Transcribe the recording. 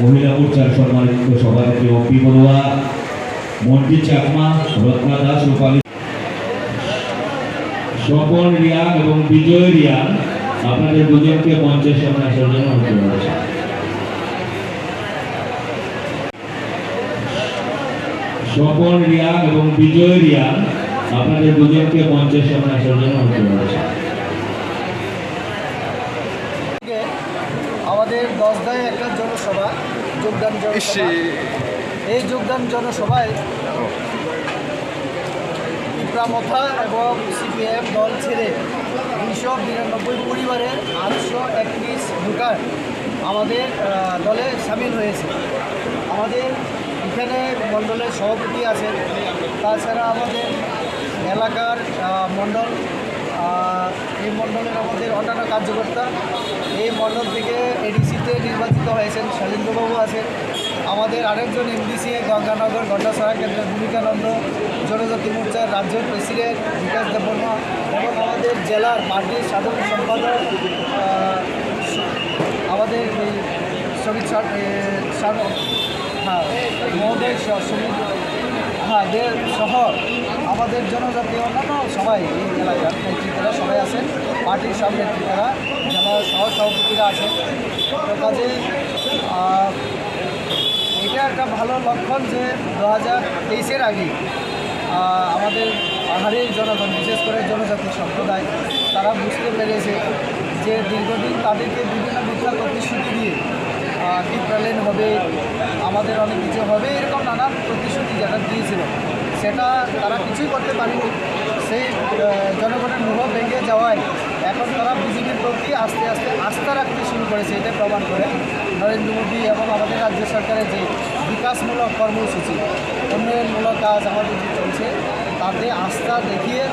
মহিলা মোর্চার সম্মানিত সভাপতি অপি বড়ুয়া, মন্টি চাকমা, রত্না দাস, রূপালী, স্বপন রিয়া এবং বিজয় রিয়া, আপনাদের দুজনকে মঞ্চের সামনে আসার জন্য অনুরোধ করছি। স্বপন রিয়া এবং বিজয় রিয়া, আপনাদের দুজনকে মঞ্চের সামনে আসার জন্য অনুরোধ করছি। আমাদের 10 একটা জনসভা যোগদান জনসভা, এই যোগদান জনসভায় পিঁপড়ামথা এবং সিপিএম দল ছেড়ে 299 পরিবারের 831 ভোটার আমাদের দলে সামিল হয়েছে। আমাদের এখানে মণ্ডলের সভাপতি আছেন, তাছাড়া আমাদের এলাকার মণ্ডল, এই মণ্ডলের আমাদের অন্যান্য কার্যকর্তা, এই মণ্ডল থেকে এডিসিতে নির্বাচিত হয়েছেন শৈলেন্দ্রবাবু আছেন, আমাদের আরেকজন এমডিসি গঙ্গানগর গন্ডাছড়া কেন্দ্রের ভূমিকানন্দ, জনজাতি মোর্চার রাজ্য প্রেসিডেন্ট বিকাশ দেববর্মা এবং আমাদের জেলার পার্টির সাধারণ সম্পাদক আমাদের শ্রমিক মহোদয় শ্রমিক দের সহ আমাদের জনজাতি অন্যান্য সবাই এই এলাকার নেতৃত্বরা সবাই আছেন, পার্টির সব নেতৃত্বরা, জেলা সহ সভাপতিরা আছেন। তো কাজে এটা একটা ভালো লক্ষণ যে 2023-এর আগে আমাদের পাহাড়ের জনগণ, বিশেষ করে জনজাতি সম্প্রদায়, তারা বুঝতে পেরেছে যে দীর্ঘদিন তাদেরকে বিভিন্ন মিথ্যা প্রতিশ্রুতি দিয়ে টিপ্রালেন হবে, আমাদের অনেক কিছু হবে, এরকম নানান প্রতিশ্রুতি যারা দিয়েছিল সেটা তারা কিছুই করতে পারেনি। সেই জনগণের মুখ ভেঙে যাওয়ায় এখন তারা বিজেপির প্রতি আস্তে আস্তে আস্থা রাখতে শুরু করেছে। এটা প্রমাণ করে নরেন্দ্র মোদী এবং আমাদের রাজ্য সরকারের যে বিকাশমূলক কর্মসূচি, উন্নয়নমূলক কাজ আমাদের যে চলছে, তাতে আস্থা দেখিয়ে